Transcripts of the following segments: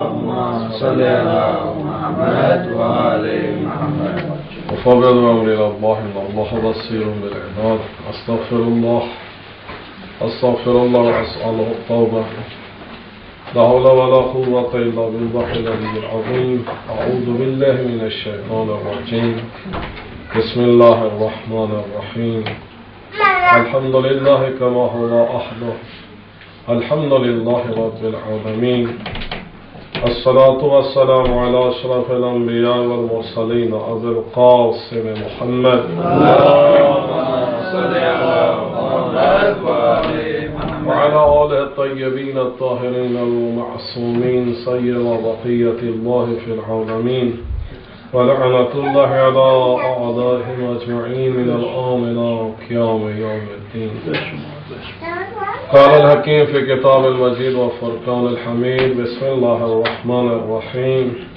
اللهم صل على محمد وآل محمد. وفوض أمري إلى الله إن الله بصير بالعباد. أستغفر الله وأسأله التوبة. لا حول ولا قوة إلا بالله العلي العظيم. أعوذ بالله من الشيطان الرجيم. بسم الله الرحمن الرحيم. الحمد لله كما هو أحده. الحمد لله رب العالمين. الصلاة والسلام على أشرف الأنبياء والمرسلين أبي القاسم محمد وعلى آله الطيبين الطاهرين المعصومين سيد بقية الله في العالمين ولعنة الله على أعدائهم أجمعين من الآن إلى قيام يوم الدين. قال الحكيم في كتاب المجيد وفرقان الحميد. بسم الله الرحمن الرحيم.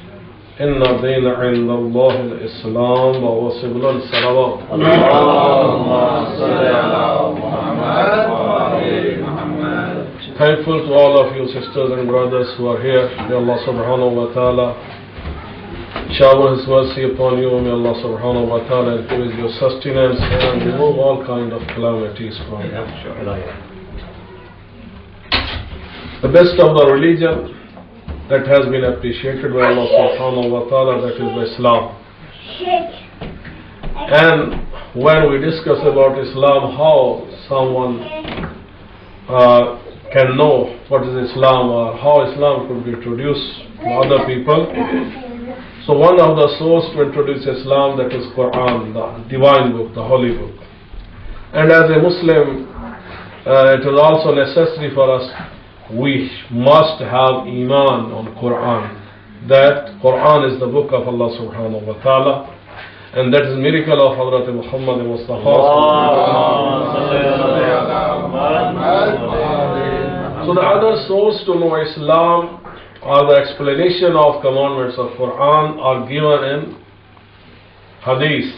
إن الدين عند الله الإسلام ووصل الصلوات. اللهم صل على محمد وآل محمد. Thankful to all of you sisters and brothers who are here. May Allah subhanahu wa ta'ala shower His mercy upon you. May Allah subhanahu wa ta'ala increase your sustenance and remove all kind of calamities from you. The best of the religion that has been appreciated by Allah subhanahu wa ta'ala, that is Islam. And when we discuss about Islam, how someone can know what is Islam or how Islam could be introduced to other people. So one of the sources to introduce Islam, that is Quran, the divine book, the holy book. And as a Muslim, it is also necessary for us, we must have Iman on Quran, that Quran is the book of Allah subhanahu wa ta'ala, and that is miracle of Hazrat Muhammad Mustafa. So the other source to know Islam or the explanation of commandments of Quran are given in Hadith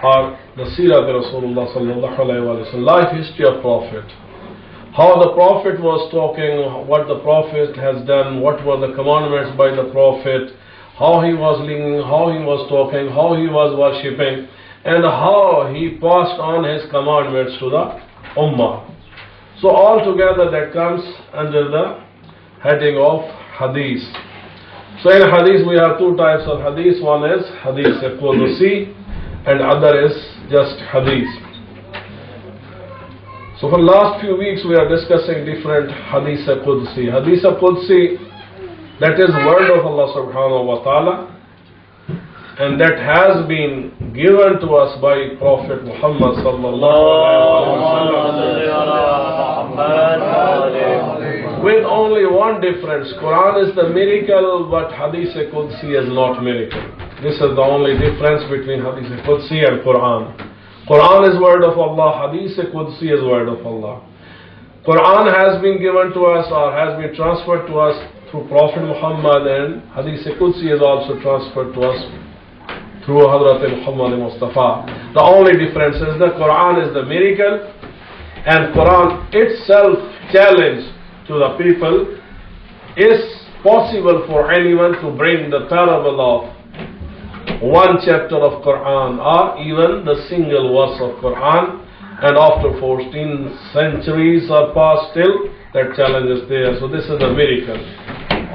or the Seerah of Rasulullah sallallahu alayhi wa sallam, life history of Prophet. How the Prophet was talking, what the Prophet has done, what were the commandments by the Prophet, how he was living, how he was talking, how he was worshipping, and how he passed on his commandments to the Ummah. So altogether that comes under the heading of Hadith. So in Hadith we have two types of Hadith. One is Hadith Qudusi and other is just Hadith. So for the last few weeks we are discussing different Hadith Qudsi. Hadith Qudsi, that is word of Allah subhanahu wa ta'ala, and that has been given to us by Prophet Muhammad sallallahu alaihi wasallam, with only one difference. Quran is the miracle, but Hadith Qudsi is not miracle. This is the only difference between Hadith Qudsi and Quran. Quran is word of Allah, Hadith Qudsi is word of Allah. Quran has been given to us or has been transferred to us through Prophet Muhammad, and Hadith Qudsi is also transferred to us through Hazrat Muhammad Mustafa. The only difference is that Quran is the miracle, and Quran itself challenge to the people. Is possible for anyone to bring the parable of one chapter of Quran or even the single verse of Quran, and after 14 centuries are passed, still that challenge is there. So this is a miracle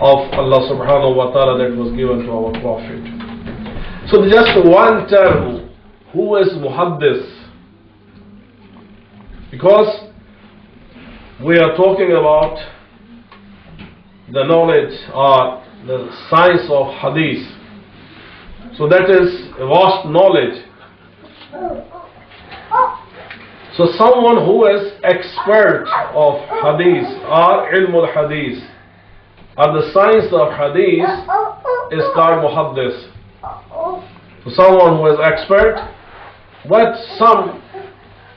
of Allah subhanahu wa ta'ala that was given to our Prophet. So just one term, who is Muhaddis? Because we are talking about the knowledge or the science of Hadith. So that is vast knowledge. So someone who is expert of Hadith or Ilm al-Hadith or the science of Hadith is called Muhaddis. So someone who is expert, but some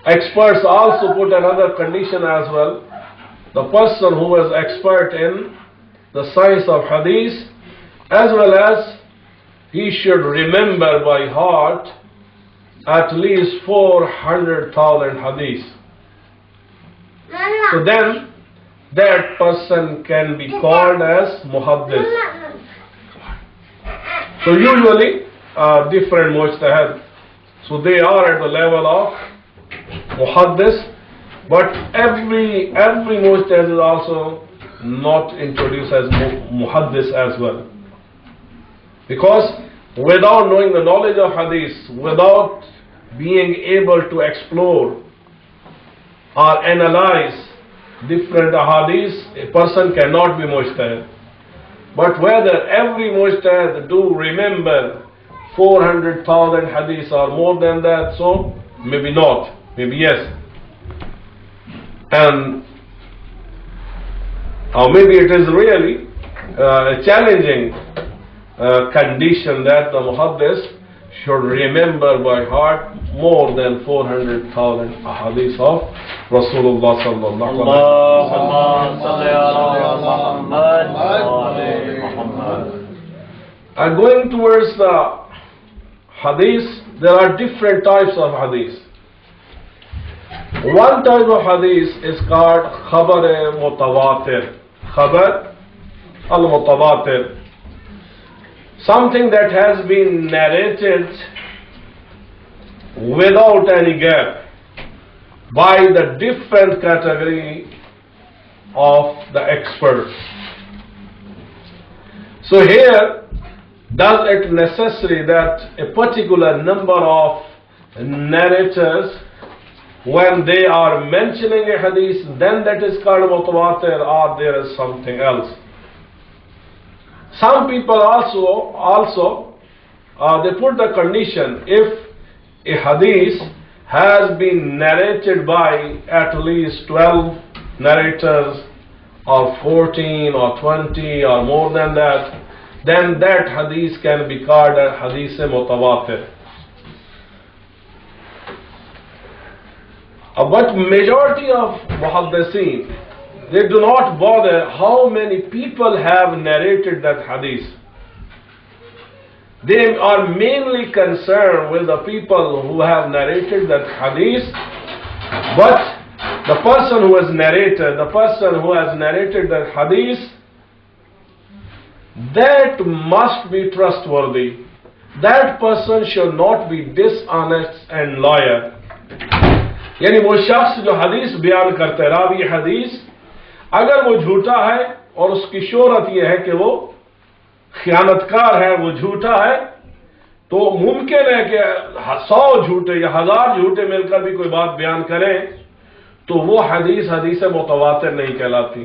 experts also put another condition as well. The person who is expert in the science of Hadith, as well as he should remember by heart at least 400,000 hadith. So then that person can be called as muhaddis. So usually different mujtahid, so they are at the level of muhaddis, but every mujtahid is also not introduced as muhaddis as well. Because without knowing the knowledge of hadith, without being able to explore or analyze different hadiths, a person cannot be mujtahid. But whether every mujtahid do remember 400,000 hadiths or more than that, so maybe not, maybe yes. And or maybe it is really a challenging condition that the muhaddis should remember by heart more than 400,000 hadiths of Rasulullah sallallahu alaihi wasallam. And going towards the hadith, there are different types of hadith. One type of hadith is called khabar mutawatir. Khabar al-mutawatir. Something that has been narrated without any gap by the different category of the experts. So here, does it necessary that a particular number of narrators, when they are mentioning a hadith, then that is called mutawatir, or there is something else? Some people also they put the condition, if a hadith has been narrated by at least 12 narrators or 14 or 20 or more than that, then that hadith can be called a hadith mutawatir. But majority of muhaddithin, they do not bother how many people have narrated that hadith. They are mainly concerned with the people who have narrated that hadith, but the person who has narrated that hadith, that must be trustworthy. That person should not be dishonest and liar. यानी वो शख्स जो हदीस बयान करते है, रावी हदीस, अगर वो झूठा है और उसकी शोहरत यह है कि वो खयानतकार है, वो झूठा है, तो मुमकिन है कि 100 झूठे या 1000 झूठे मिलकर भी कोई बात बयान करें, तो वो हदीस मुतवातिर नहीं कहलाती.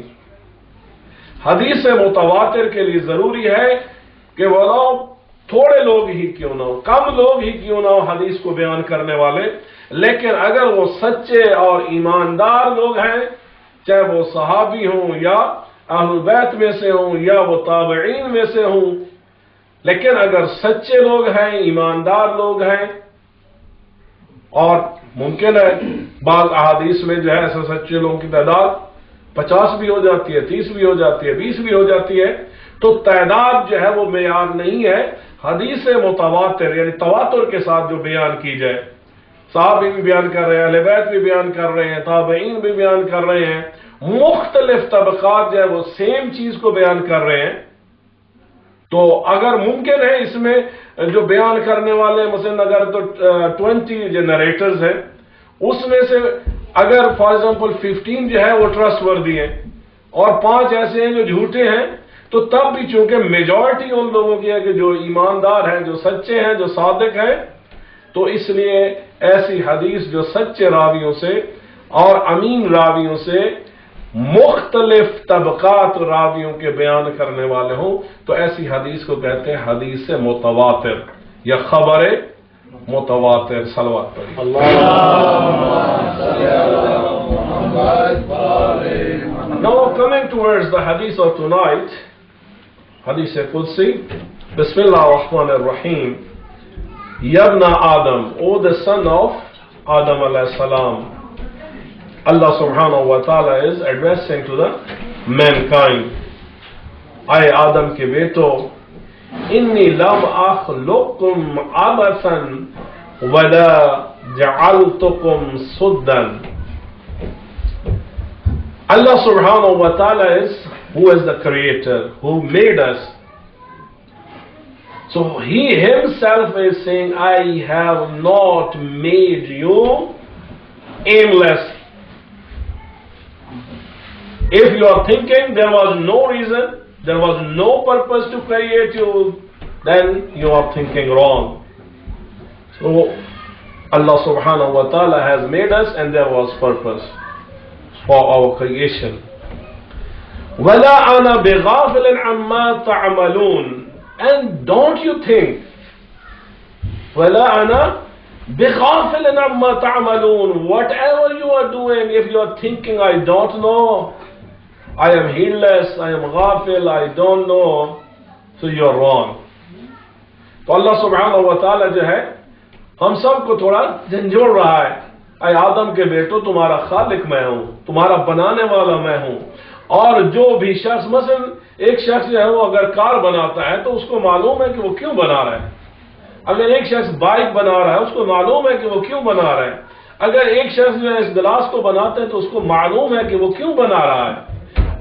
हदीस मुतवातिर के लिए जरूरी है कि वो थोड़े लोग ही क्यों ना हो, कम लोग ही क्यों ना हो हदीस को बयान करने वाले, लेकिन अगर वो सच्चे और ईमानदार लोग हैं, चाहे वो सहाबी हों या अहल बैत में से हों या वो ताबईन में से हों, लेकिन अगर सच्चे लोग हैं, ईमानदार लोग हैं, और मुमकिन है बाज़ अहादीस में जो है ऐसे सच्चे लोगों की तादाद 50 भी हो जाती है, 30 भी हो जाती है, 20 भी हो जाती है, तो तादाद जो है वो मेयार नहीं है. हदीस मुतवातिर यानी तवातुर के साथ जो बयान की जाए, सहाबी भी बयान कर रहे हैं, अहले बैत भी बयान कर रहे हैं, ताबईन भी बयान कर रहे हैं, मुख्तलिफ तबकात जो है वो सेम चीज को बयान कर रहे हैं, तो अगर मुमकिन है इसमें जो बयान करने वाले मसलन अगर तो 20 जो नरेटर्स हैं, उसमें से अगर फॉर एग्जांपल 15 जो है वो ट्रस्टवर्दी हैं और 5 ऐसे हैं जो झूठे हैं, तो तब भी चूंकि मेजॉरिटी उन लोगों की है कि जो ईमानदार हैं, जो सच्चे हैं, जो सादिक हैं, तो इसलिए ऐसी हदीस जो सच्चे रावियों से और अमीन रावियों से मुख्तलिफ तबकात रावियों के बयान करने वाले हों, तो ऐसी हदीस को कहते हैं हदीस मुतवातिर या खबर मुतवातिर. सलवात पढ़िए. Now coming towards the hadith of tonight, hadith Qudsi. Bismillah ar-Rahman ar-Rahim. Yabna Adam, O the son of Adam alayhi salam. Allah subhanahu wa ta'ala is addressing to the mankind. Ay Adam ke beto, inni lam akhluqkum abathan wala ja'altukum suddan. Allah subhanahu wa ta'ala is who is the creator, who made us. So He Himself is saying, I have not made you aimless. If you are thinking there was no reason, there was no purpose to create you, then you are thinking wrong. So Allah subhanahu wa ta'ala has made us and there was purpose for our creation. وَلَا أَنَا بِغَافِلٍ عَمَّا تَعْمَلُونَ. And don't you think, وَلَا أَنَا بِغَافِلٍ عَمَّا تَعْمَلُونَ, whatever you are doing, if you are thinking, I don't know, I am heedless, I am ghafil, I don't know, so you are wrong. तो Allah subhanahu wa ta'ala जो है हम सब को थोड़ा झंझोड़ रहा है. ऐ आदम के बेटो, तुम्हारा खालिक मैं हूं, तुम्हारा बनाने वाला मैं हूं. और जो भी शख्स, मसलन एक शख्स जो है वो अगर कार बनाता है तो उसको मालूम है कि वो क्यों बना रहा है. अगर एक शख्स बाइक बना रहा है उसको मालूम है कि वो क्यों बना रहा है. अगर एक शख्स जो है इस गिलास को बनाते हैं तो उसको मालूम है कि वो क्यों बना रहा है.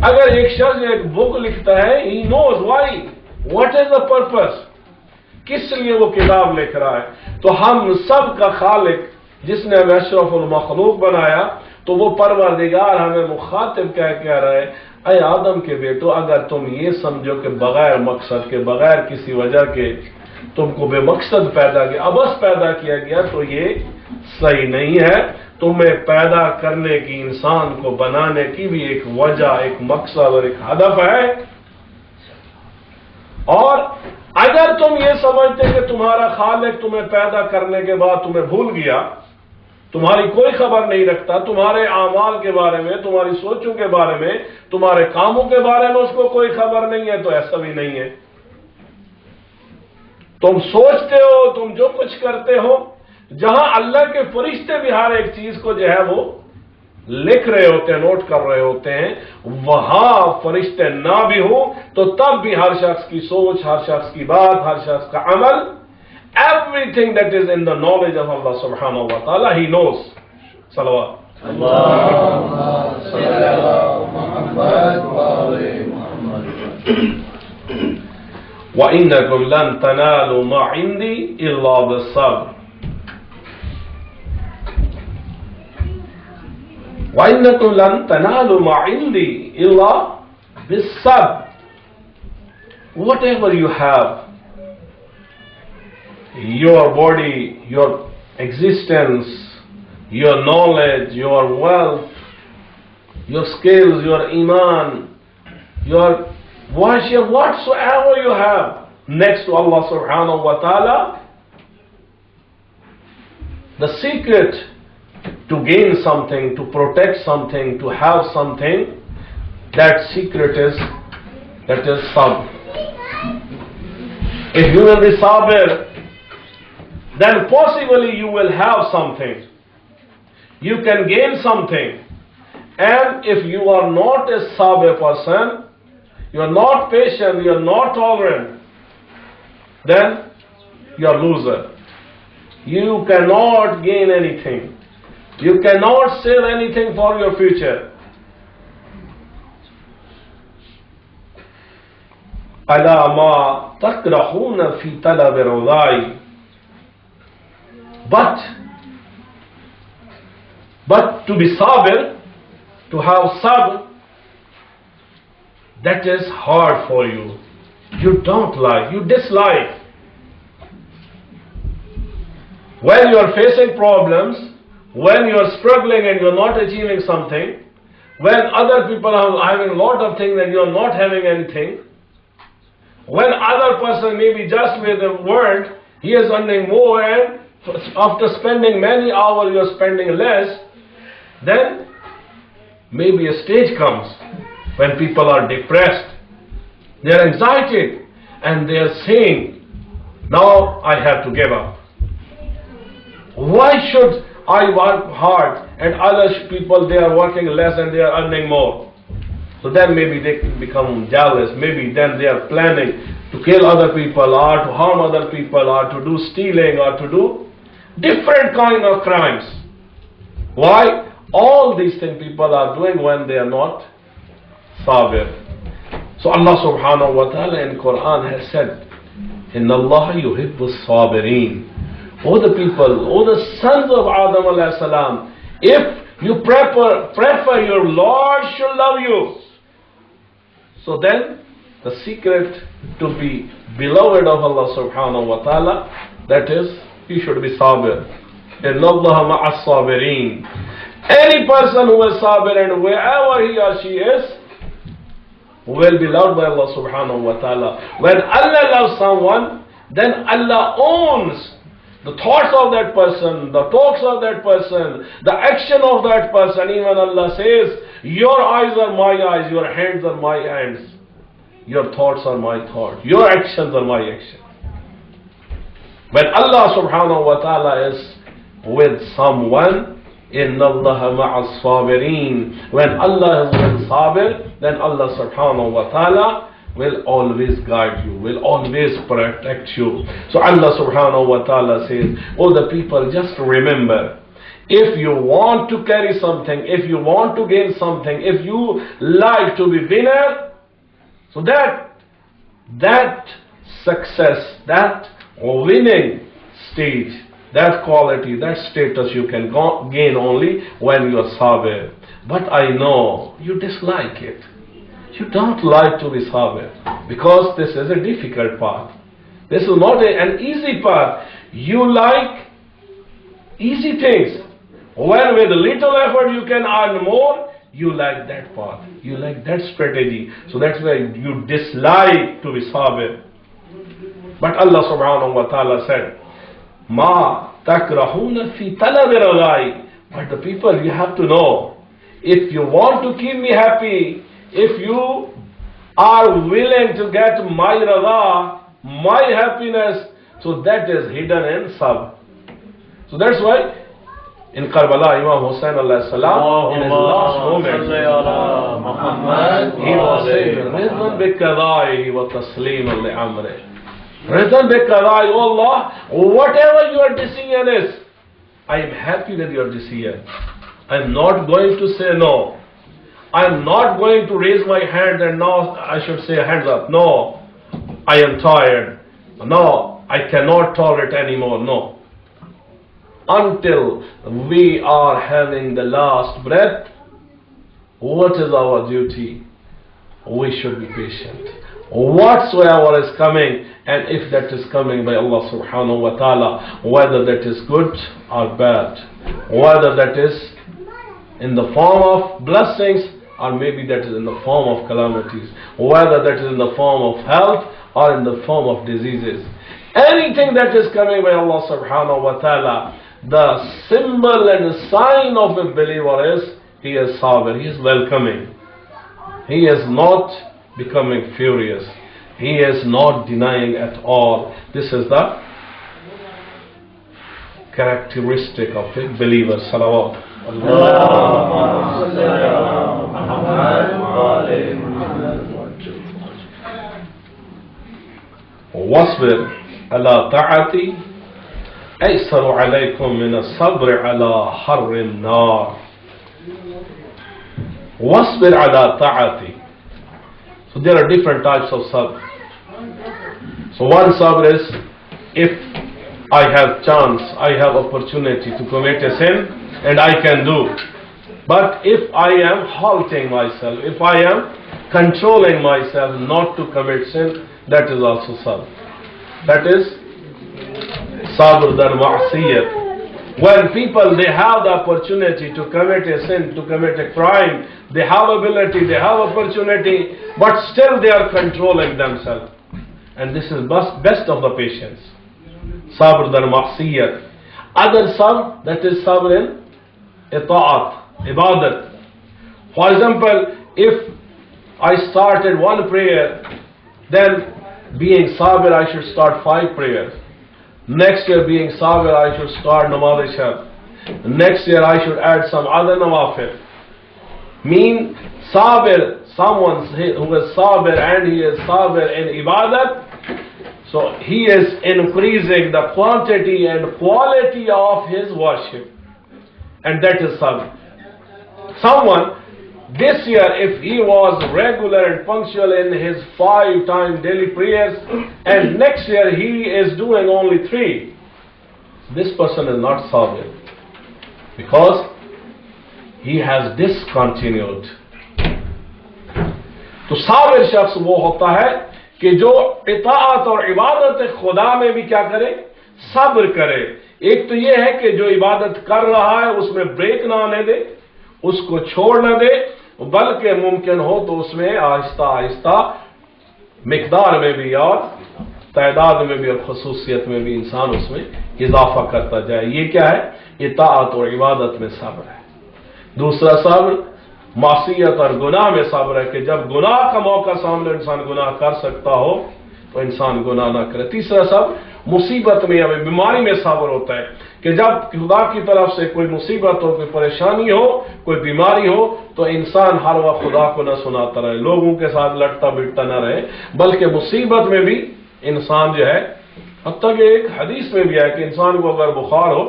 अगर एक शख्स एक बुक लिखता है, he knows why, what is the purpose, किस लिए वो किताब लिख रहा है. तो हम सब का खालिक जिसने हमें अशरफुल मखलूक बनाया, तो वो परवरदिगार हमें मुखातिब कह रहा है, ऐ आदम के बेटो, अगर तुम ये समझो कि बगैर मकसद के, बगैर किसी वजह के तुमको बेमकसद पैदा किया, अबस पैदा किया गया, तो ये सही नहीं है. तुम्हें पैदा करने की, इंसान को बनाने की भी एक वजह, एक मकसद और एक हदफ है. और अगर तुम ये समझते कि तुम्हारा खालिक तुम्हें पैदा करने के बाद तुम्हें भूल गया, तुम्हारी कोई खबर नहीं रखता, तुम्हारे आमाल के बारे में, तुम्हारी सोचों के बारे में, तुम्हारे कामों के बारे में उसको कोई खबर नहीं है, तो ऐसा भी नहीं है. तुम सोचते हो, तुम जो कुछ करते हो, जहां अल्लाह के फरिश्ते भी हर एक चीज को जो है वो लिख रहे होते हैं, नोट कर रहे होते हैं, वहां फरिश्ते ना भी हो तो तब भी हर शख्स की सोच, हर शख्स की बात, हर शख्स का अमल, everything that is in the knowledge of Allah subhanahu wa ta'ala, He knows. Salawat. Allahumma salli ala Muhammad wa ali Muhammad. وَإِنَّكُمْ لَن تَنَالُوا مَا عِنْدِي إِلَّا بِالصَّبْرِ. وَإِنَّكُمْ لَن تَنَالُوا مَا عِنْدِي إِلَّا بِالصَّبْرِ. Whatever you have, your body, your existence, your knowledge, your wealth, your skills, your iman, your worship, whatsoever you have next to Allah subhanahu wa ta'ala, the secret to gain something, to protect something, to have something, that secret is sabr. If you will be sabr, then possibly you will have something. You can gain something. And if you are not a sabr person, you are not patient, you are not tolerant, then you are loser. You cannot gain anything. You cannot save anything for your future. أَلَا مَا تَكْرَهُونَ فِي طَلَبِ رَضَائِ. But to be sabr, to have sabr, that is hard for you. You don't like, you dislike. When you are facing problems, when you are struggling and you are not achieving something, when other people are having a lot of things and you are not having anything, when other person may be just with a word, he is earning more, and after spending many hours you are spending less, then maybe a stage comes when people are depressed, they are anxiety, and they are saying, now I have to give up. Why should I work hard and other people, they are working less and they are earning more? So then maybe they become jealous, maybe then they are planning to kill other people or to harm other people or to do stealing or to do different kind of crimes. Why? All these things people are doing when they are not sabir. So Allah subhanahu wa ta'ala in Quran has said, Inna Allah yuhibbu sabirin. O the people, O the sons of Adam alayhi salam, if you prefer your Lord should love you. So then the secret to be beloved of Allah subhanahu wa ta'ala, that is, you should be sabir. Inna Allah ma'as sabirin. Any person who is sabir and wherever he or she is, will be loved by Allah subhanahu wa ta'ala. When Allah loves someone, then Allah owns the thoughts of that person, the talks of that person, the action of that person. Even Allah says, your eyes are my eyes, your hands are my hands, your thoughts are my thoughts, your actions are my actions. When Allah subhanahu wa ta'ala is with someone, Inna Allah ma'as sabirin. When Allah is with sabir, then Allah subhanahu wa ta'ala will always guide you, will always protect you. So Allah subhanahu wa ta'ala says, oh the people, just remember, if you want to carry something, if you want to gain something, if you like to be winner, so that success, that winning stage, that quality, that status you can gain only when you are sabir. But I know you dislike it. You don't like to be sabir because this is a difficult path. This is not an easy path. You like easy things. When with little effort you can earn more, you like that path. You like that strategy. So that's why you dislike to be sabir. But Allah subhanahu wa ta'ala said, Ma takrahuna fi talabi radai. But the people, you have to know, if you want to keep me happy, if you are willing to get my rada, my happiness, so that is hidden in sabr. So that's why in Karbala, Imam Hussain alayhi salam, in his last moment, he was saying, Rizwan bi qadai wa tasliman li amri. Rizwan bi qadai, oh Allah, whatever your decision is, I am happy with your decision. I am not going to say no. I am not going to raise my hand and now I should say hands up. No, I am tired. No, I cannot tolerate anymore. No. Until we are having the last breath, what is our duty? We should be patient. Whatsoever is coming, and if that is coming by Allah subhanahu wa ta'ala, whether that is good or bad, whether that is in the form of blessings or maybe that is in the form of calamities, whether that is in the form of health or in the form of diseases, anything that is coming by Allah subhanahu wa ta'ala, the symbol and the sign of a believer is he is sabir, he is welcoming, he is not becoming furious, he is not denying at all. This is the characteristic of a believer. Salawat. واصبر على طاعتي أيسر عليكم من الصبر على حر النار. واصبر على طاعتي. So there are different types of sabr. So one sabr is, if I have chance, I have opportunity to commit a sin, and I can do. But if I am halting myself, if I am controlling myself not to commit sin, that is also sabr. That is sabr dar ma'asiyat. When people, they have the opportunity to commit a sin, to commit a crime, they have ability, they have opportunity, but still they are controlling themselves. And this is best of the patience. Sabr dar ma'asiyat. Other sabr, that is sabr in ita'at, ibadat. For example, if I started one prayer, then being sabir I should start 5 prayers. Next year being sabir I should start namaz ishaq. Next year I should add some other nawafil. Mean sabir, someone who is sabir and he is sabir in ibadat, so he is increasing the quantity and quality of his worship. And that is sabr. Someone, this year, if he was regular and punctual in his 5-time daily prayers, and next year he is doing only 3, this person is not sabir, because he has discontinued. तो साबिर शख्स वो होता है कि जो इताअत और इबादत खुदा में भी क्या करे, सब्र करे. एक तो ये है कि जो इबादत कर रहा है उसमें ब्रेक ना आने दे, उसको छोड़ ना दे, बल्कि मुमकिन हो तो उसमें आहिस्ता आहिस्ता मिकदार में भी और तादाद में भी और खसूसियत में भी इंसान उसमें इजाफा करता जाए. ये क्या है? इताअत और इबादत में सब्र है. दूसरा सब्र मासियत और गुनाह में सब्र है कि जब गुनाह का मौका सामने इंसान गुनाह कर सकता हो तो इंसान गुनाह ना करे. तीसरा सब्र मुसीबत में या बीमारी में सब्र होता है कि जब खुदा की तरफ से कोई मुसीबत हो, कोई परेशानी हो, कोई बीमारी हो, तो इंसान हर वक्त खुदा को न सुनाता रहे, लोगों के साथ लड़ता बिटता न रहे, बल्कि मुसीबत में भी इंसान जो है, हत्ता कि एक हदीस में भी है कि इंसान को अगर बुखार हो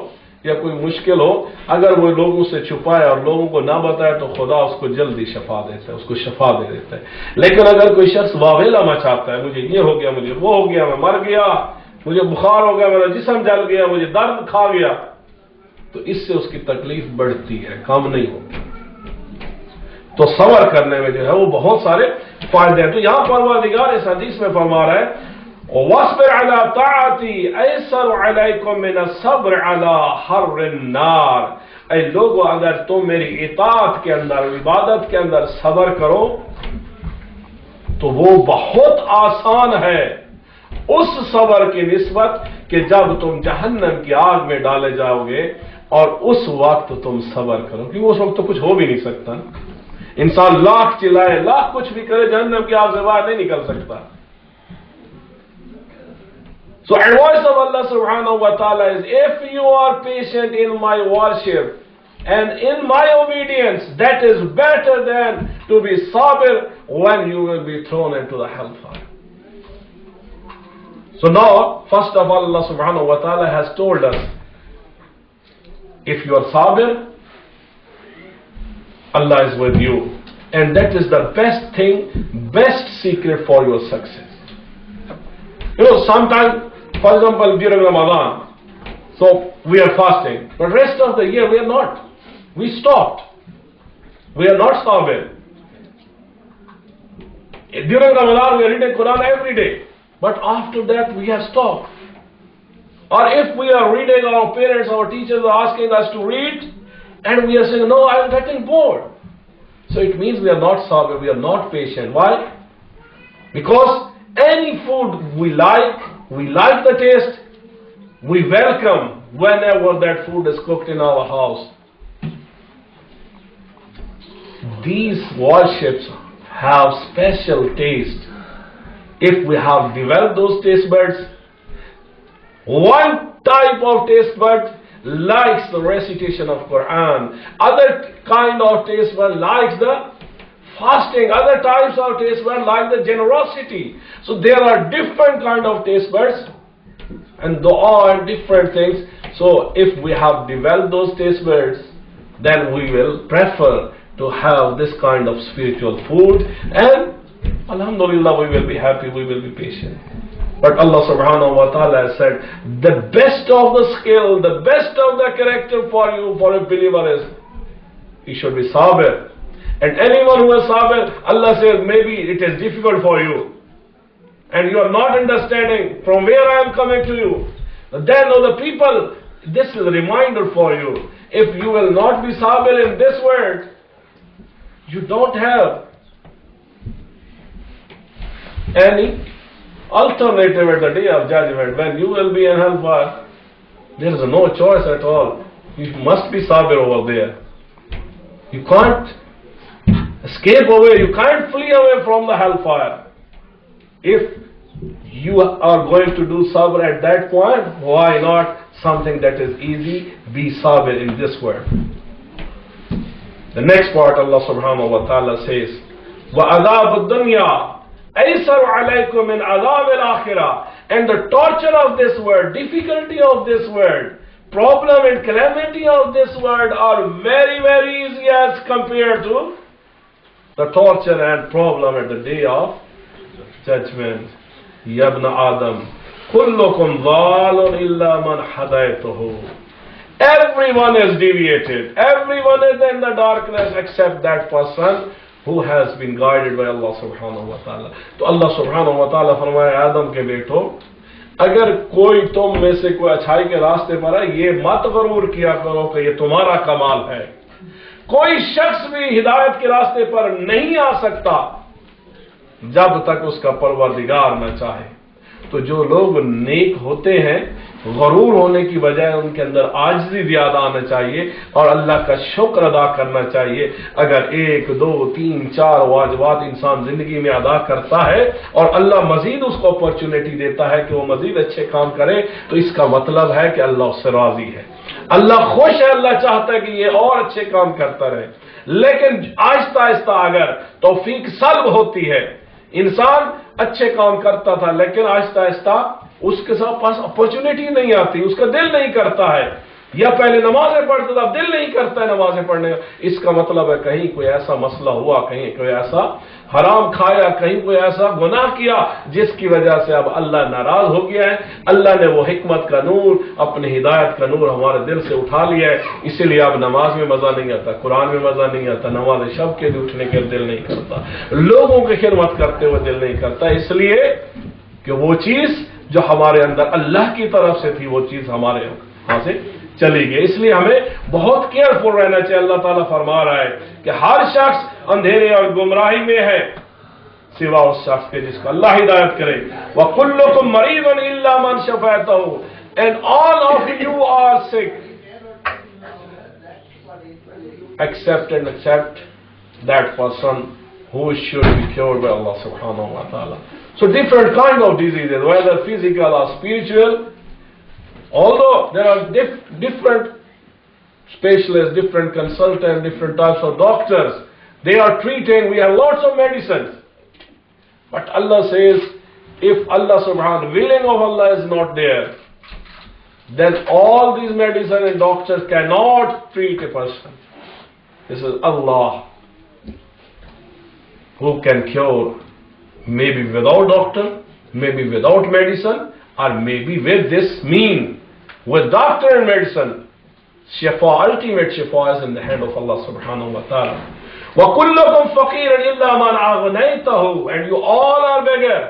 या कोई मुश्किल हो, अगर वो लोगों से छुपाए और लोगों को ना बताए तो खुदा उसको जल्दी शफा देता है, उसको शफा दे देता है. लेकिन अगर कोई शख्स वावेला मचाता है, मुझे ये हो गया, मुझे वो हो गया, मैं मर गया, मुझे बुखार हो गया, मेरा जिस्म जल गया, मुझे दर्द खा गया, तो इससे उसकी तकलीफ बढ़ती है, कम नहीं होती. तो सब्र करने में जो है वो बहुत सारे फायदे हैं. तो यहां परवरदिगार इस हदीस में फरमा रहा है, वस्बिर अला ताअती ऐसर अलैकुम मिन सब्र अला हर्रिन नार. ऐ लोगों, अगर तुम मेरी इताअत के अंदर, इबादत के अंदर सब्र करो तो वो बहुत आसान है उस सब्र की निस्बत कि जब तुम जहन्नम की आग में डाले जाओगे और उस वक्त तुम सब्र करो, क्योंकि उस वक्त तो कुछ हो भी नहीं सकता. इंसान लाख चिल्लाए, लाख कुछ भी करे, जहन्नम की आग से बाहर नहीं निकल सकता. So advice of Allah subhanahu wa ta'ala is, if you are patient in my worship and in my obedience, that is better than to be sabir when you will be thrown into the hellfire. So now, first of all, Allah subhanahu wa ta'ala has told us, if you are sabir, Allah is with you. And that is the best thing, best secret for your success. You know, sometimes, for example, during Ramadan, so we are fasting, but rest of the year we are not. We stopped. We are not sabir. During Ramadan we are reading Quran every day, but after that we have stopped. Or if we are reading, our parents, our teachers are asking us to read, and we are saying, no, I am getting bored. So it means we are not sabir, we are not patient. Why? Because any food we like the taste, we welcome whenever that food is cooked in our house. These worships have special taste. If we have developed those taste buds, one type of taste bud likes the recitation of Quran, other kind of taste bud likes the fasting, other types of taste buds like the generosity. So there are different kind of taste buds and dua and different things. So if we have developed those taste buds, then we will prefer to have this kind of spiritual food, and alhamdulillah we will be happy, we will be patient. But Allah subhanahu wa ta'ala has said, the best of the skill, the best of the character for you, for a believer is, he should be sabir. And anyone who is sabir, Allah says, maybe it is difficult for you, and you are not understanding from where I am coming to you. Then, oh, the people, this is a reminder for you. If you will not be sabir in this world, you don't have any alternative at the day of judgment. When you will be in hellfire, there is no choice at all. You must be sabir over there. You can't escape away, you can't flee away from the hellfire. If you are going to do sabr at that point, why not something that is easy? Be sabir in this world. The next part, Allah subhanahu wa ta'ala says, وَعَذَابُ الدُّنْيَا أَيْسَرُ عَلَيْكُمْ مِنْ عَذَابِ الْآخِرَةِ. And the torture of this world, difficulty of this world, problem and calamity of this world are very, very easy as compared to the torture and problem at the day of judgment. Yabna Adam, kullukum dhalun illa man hadaytuhu. Everyone is deviated. Everyone is in the darkness except that person who has been guided by Allah subhanahu wa ta'ala. तो Allah subhanahu wa ta'ala फरमाए आदम के बेटो, अगर कोई तुम में से कोई अच्छाई के रास्ते पर है, ये मत गरूर किया करो कि ये तुम्हारा कमाल है। कोई शख्स भी हिदायत के रास्ते पर नहीं आ सकता जब तक उसका परवरदिगार न चाहे। तो जो लोग नेक होते हैं, गरूर होने की बजाय उनके अंदर आजिज़ी ज़्यादा आना चाहिए और अल्लाह का शुक्र अदा करना चाहिए। अगर 1, 2, 3, 4 वाजिबात इंसान जिंदगी में अदा करता है और अल्लाह मजीद उसको अपॉर्चुनिटी देता है कि वो मजीद अच्छे काम करे, तो इसका मतलब है कि अल्लाह उससे राजी है, अल्लाह खुश है, अल्लाह चाहता है कि ये और अच्छे काम करता रहे। लेकिन आहिस्ता आहिस्ता अगर तौफीक सल्ब होती है, इंसान अच्छे काम करता था लेकिन आहिस्ता आहिस्ता उसके पास अपॉर्चुनिटी नहीं आती, उसका दिल नहीं करता है, या पहले नमाजें पढ़ता था, दिल नहीं करता है नमाजें पढ़ने का, इसका मतलब है कहीं कोई ऐसा मसला हुआ, कहीं कोई ऐसा हराम खाया, कहीं कोई ऐसा गुनाह किया जिसकी वजह से अब अल्लाह नाराज हो गया है। अल्लाह ने वो हिकमत का नूर, अपनी हिदायत का नूर हमारे दिल से उठा लिया है, इसीलिए अब नमाज में मजा नहीं आता, कुरान में मजा नहीं आता, नमाज शब के लिए उठने के दिल नहीं करता, लोगों की खिदमत करते हुए दिल नहीं करता, इसलिए कि वो चीज जो हमारे अंदर अल्लाह की तरफ से थी वो चीज हमारे यहां से चली गई। इसलिए हमें बहुत केयरफुल रहना चाहिए। अल्लाह ताला फरमा रहा है कि हर शख्स अंधेरे और गुमराही में है सिवा उस शख्स के जिसको अल्लाह हिदायत करे। व कुल्लुकुम मरीदुन इल्ला मन शफातहू, and all of you are sick except and except that person who should be cured by Allah subhanahu wa ta'ala. So different kind of diseases, whether physical or spiritual, although there are different specialists, different consultants, different types of doctors, they are treating, we have lots of medicines. But Allah says, if Allah subhanahu, willing of Allah is not there, then all these medicines and doctors cannot treat a person. This is Allah who can cure, maybe without doctor, maybe without medicine, or maybe with this mean, with doctor and medicine. Shifa, ultimate shifa is in the hand of Allah subhanahu wa ta'ala. وَكُلُّكُمْ فَقِيرٌ إِلَّا مَنْ أَغْنَيْتَهُ, and you all are beggar.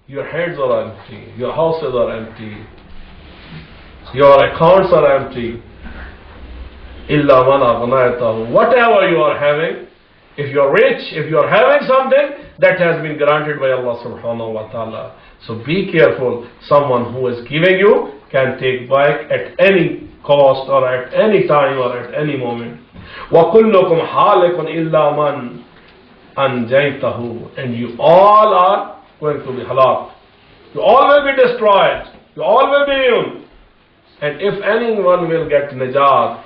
Your heads are empty, your houses are empty, your accounts are empty. Illa man aghnaytahu. Whatever you are having, if you are rich, if you are having something, that has been granted by Allah subhanahu wa ta'ala. So be careful. Someone who is giving you can take back at any cost or at any time or at any moment. وَكُلُّكُمْ حَالِكٌ إِلَّا مَنْ أَنْجَيْتَهُ, and you all are going to be halak. You all will be destroyed. You all will be immune. And if anyone will get najat,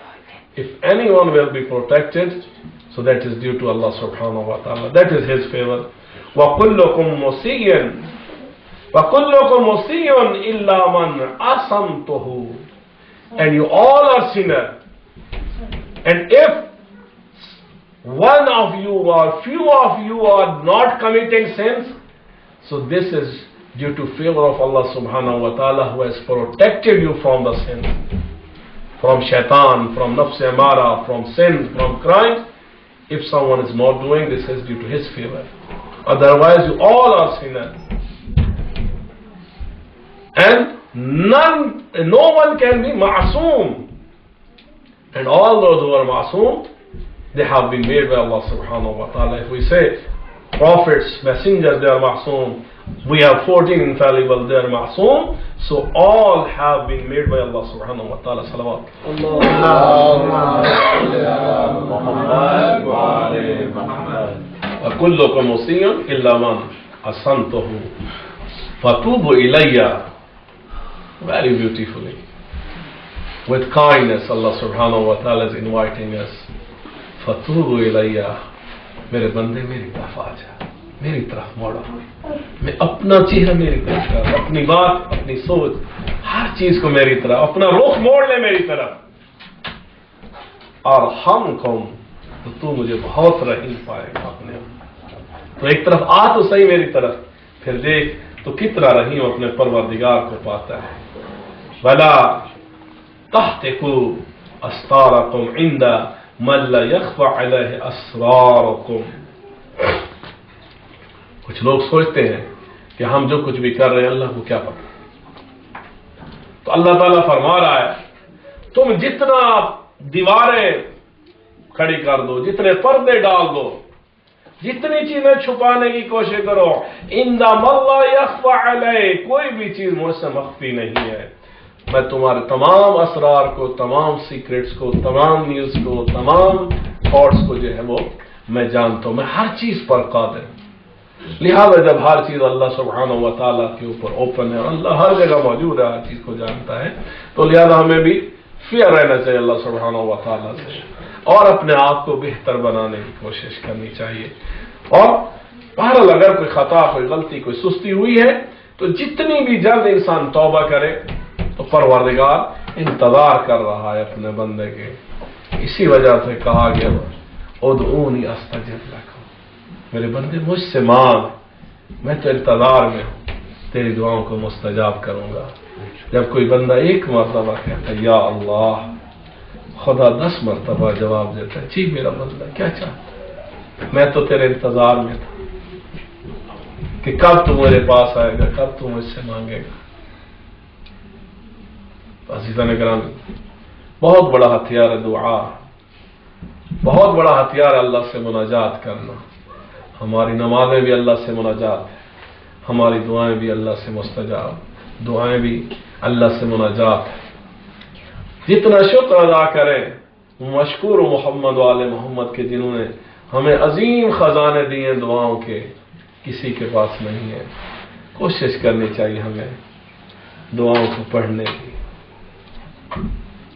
if anyone will be protected, so that is due to Allah subhanahu wa ta'ala. That is His favor. وَكُلُّكُمْ مُسِيٌّ إِلَّا مَنْ أَصَمْتُهُ, and you all are sinners. And if one of you or few of you are not committing sins, so this is due to favor of Allah subhanahu wa ta'ala, who has protected you from the sin, from shaitan, from nafs amara, from sin, from crime. If someone is not doing this, is due to his favor. Otherwise, you all are sinners. And no one can be ma'soom. And all those who are ma'soom, they have been made by Allah subhanahu wa ta'ala. If we say prophets, messengers, they are ma'soom. We have 14 infallible, they are ma'soom. So all have been made by Allah subhanahu wa ta'ala. Salawat. وَكُلُّكُمْ مُسِيٌّ إِلَّا مَنْ أَصَمْتُهُ فَتُوبُوا إِلَيَّ. Very beautifully. With kindness, Allah subhanahu wa ta'ala is inviting us. فَتُوبُوا إِلَيَّ. मेरे बंदे मेरी तरफ आ जा, मेरी तरफ मोड़ो, मैं अपना चेहरा मेरी तरफ कर, अपनी बात, अपनी सोच, हर چیز کو میری طرف، اپنا رخ موڑ لے میری طرف، اور ہم قوم تو مجھے بہت رحیم پائے گا اپنے، تو ایک طرف آ تو صحیح میری طرف، پھر دیکھ تو کتنا رحیم اپنے پروردگار کو پاتا ہے۔ وَلَا تَحْتِقُوا أَسْتَارَكُمْ عِنْدَ مَنْ لَا يَخْفَى عَلَيْهِ أَسْرَارُكُمْ۔ کچھ لوگ سوچتے ہیں کہ ہم جو کچھ بھی کر رہے ہیں اللہ کو کیا پتا، تو اللہ تعالیٰ فرما رہا ہے تم جتنا دیواریں کھڑی کر دو، جتنے پردے ڈال دو، جتنی چیزیں چھپانے کی کوشش کرو، اِنْدَ مَنْ لَا يَخْفَى عَلَيْهِ، کوئی بھی چیز مجھ سے مخفی نہیں ہے، میں تمہارے تمام اسرار کو، تمام سیکرٹس کو، تمام نیوز کو، تمام تھاٹس کو جو ہے وہ میں جانتا ہوں، میں ہر چیز پر قادر ہوں۔ لہذا جب ہر چیز اللہ سبحانہ و تعالیٰ کے اوپر اوپن ہے اور اللہ ہر جگہ موجود ہے، ہر چیز کو جانتا ہے، تو لہذا ہمیں بھی فیئر رہنا چاہیے اللہ سبحانہ و تعالیٰ سے، اور اپنے آپ کو بہتر بنانے کی کوشش کرنی چاہیے۔ اور بہرحال اگر کوئی خطا، کوئی غلطی، کوئی سستی ہوئی ہے تو جتنی بھی جلد انسان توبہ کرے تو پروردگار انتظار کر رہا ہے اپنے بندے کے۔ اسی وجہ سے کہا گیا ادعونی استجب لکم، میرے بندے مجھ سے مانگ، میں تو انتظار میں ہوں، تیری دعاؤں کو مستجاب کروں گا۔ جب کوئی بندہ ایک مرتبہ کہتا ہے یا اللہ، خدا 10 مرتبہ جواب دیتا ہے جی میرا بندہ کیا چاہتا ہے، میں تو تیرے انتظار میں تھا کہ کب تو میرے پاس آئے گا، کب تو مجھ سے مانگے گا۔ عزیزان گرامی، بہت بڑا ہتھیار ہے دعا، بہت بڑا ہتھیار ہے اللہ سے مناجات کرنا۔ ہماری نمازیں بھی اللہ سے مناجات ہے، ہماری دعائیں بھی اللہ سے مستجاب، دعائیں بھی اللہ سے مناجات ہے۔ جتنا شکر ادا کریں، مشکور محمد والے محمد کے جنہوں نے ہمیں عظیم خزانے دیے دعاؤں کے، کسی کے پاس نہیں ہے۔ کوشش کرنی چاہیے ہمیں دعاؤں کو پڑھنے کی،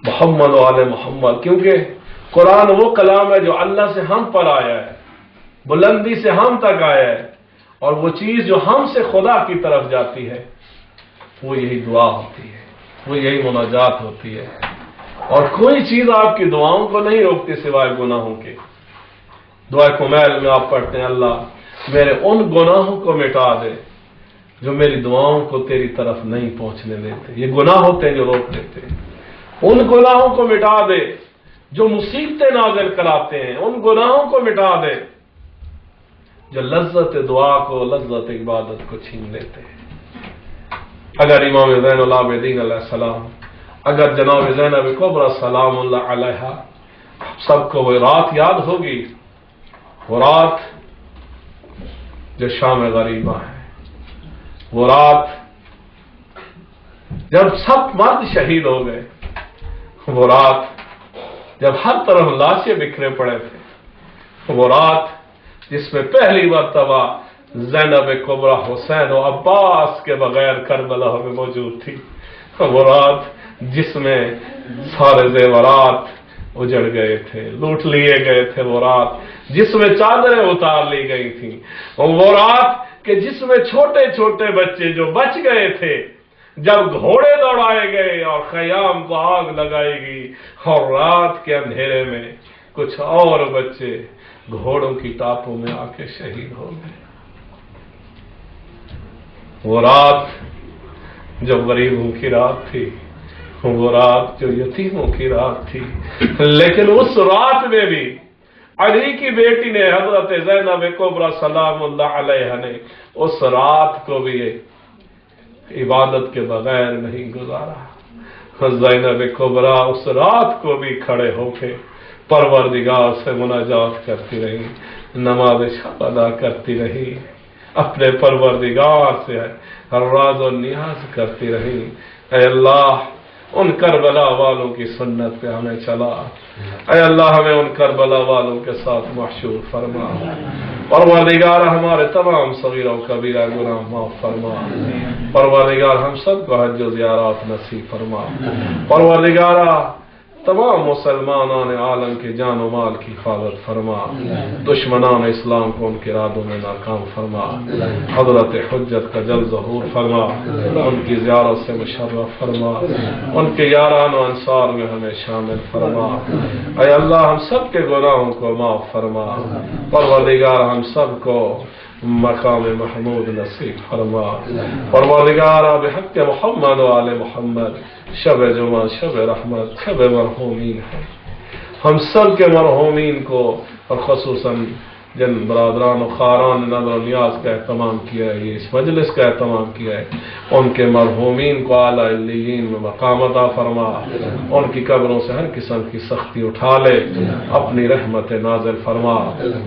محمد والے محمد، کیونکہ قرآن وہ کلام ہے جو اللہ سے ہم پر آیا ہے، بلندی سے ہم تک آیا ہے، اور وہ چیز جو ہم سے خدا کی طرف جاتی ہے وہ یہی دعا ہوتی ہے، وہ یہی مناجات ہوتی ہے، اور کوئی چیز آپ کی دعاؤں کو نہیں روکتی سوائے گناہوں کے۔ دعائے کمیل میں آپ پڑھتے ہیں اللہ میرے ان گناہوں کو مٹا دے جو میری دعاؤں کو تیری طرف نہیں پہنچنے دیتے، یہ گناہ ہوتے ہیں جو روک دیتے ہیں، ان گناہوں کو مٹا دے جو مصیبتیں نازل کراتے ہیں، ان گناہوں کو مٹا دے جو لذت دعا کو، لذت عبادت کو چھین لیتے ہیں۔ اگر امام زین العابدین علیہ السلام، اگر جناب زینب کبریٰ سلام اللہ علیہا، سب کو وہ رات یاد ہوگی، وہ رات جو شام غریبہ ہے، وہ رات جب سب مرد شہید ہو گئے، وہ رات جب ہر طرف لاشیں بکھرے پڑے تھے، وہ رات جس میں پہلی مرتبہ زینب کبریٰ حسین و عباس کے بغیر کربلا میں موجود تھی، وہ رات جس میں سارے زیورات اجڑ گئے تھے، لوٹ لیے گئے تھے، وہ رات جس میں چادریں اتار لی گئی تھیں، وہ رات کہ جس میں چھوٹے چھوٹے بچے جو بچ گئے تھے جب گھوڑے دوڑائے گئے اور خیام کو آگ لگائی گئی، اور رات کے اندھیرے میں کچھ اور بچے گھوڑوں کی ٹاپوں میں آ کے شہید ہو گئے۔ وہ رات جو غریبوں کی رات تھی، وہ رات جو یتیموں کی رات تھی، لیکن اس رات میں بھی علی کی بیٹی نے حضرت زینب کبریٰ سلام اللہ علیہ نے اس رات کو بھی عبادت کے بغیر نہیں گزارا۔ زینب کبریٰ اس رات کو بھی کھڑے ہو کے پروردگار سے مناجات کرتی رہی، نماز شب ادا کرتی رہی، اپنے پروردگار سے ہر راز و نیاز کرتی رہی۔ اے اللہ ان کربلا والوں کی سنت پہ ہمیں چلا، اے اللہ ہمیں ان کربلا والوں کے ساتھ محشور فرما، پروردگار ہمارے تمام صغیرہ و کبیرہ گناہ معاف فرما، پروردگار ہم سب کو حج و زیارات نصیب فرما، پروردگار تمام مسلمانان عالم کے جان و مال کی حفاظت فرما، دشمنان اسلام کو ان کے ارادوں میں ناکام فرما، حضرت حجت کا جلد ظہور فرما، ان کی زیارت سے مشرف فرما، ان کے یاران و انصار میں ہمیں شامل فرما۔ اے اللہ ہم سب کے گناہوں کو معاف فرما، پروردگار ہم سب کو مقام محمود نصیب فرما، پروردگار بحق محمد و آل محمد شب جمعہ، شب رحمت، شب مرحومین ہے، ہم سب کے مرحومین کو اور خصوصاً جن برادران و خاران نظر و نیاز کا اہتمام کیا ہے، یہ اس مجلس کا اہتمام کیا ہے، ان کے مرحومین کو اعلیٰ علیین میں مقام عطا فرما، ان کی قبروں سے ہر قسم کی سختی اٹھا لے، اپنی رحمت نازل فرما،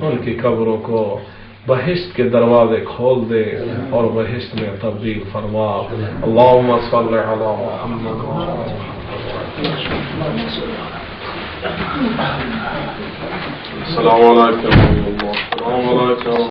ان کی قبروں کو بہشت کے دروازے کھول دے اور بہشت میں تبدیل فرما۔ اللہم صلی علی محمد۔ السلام علیکم۔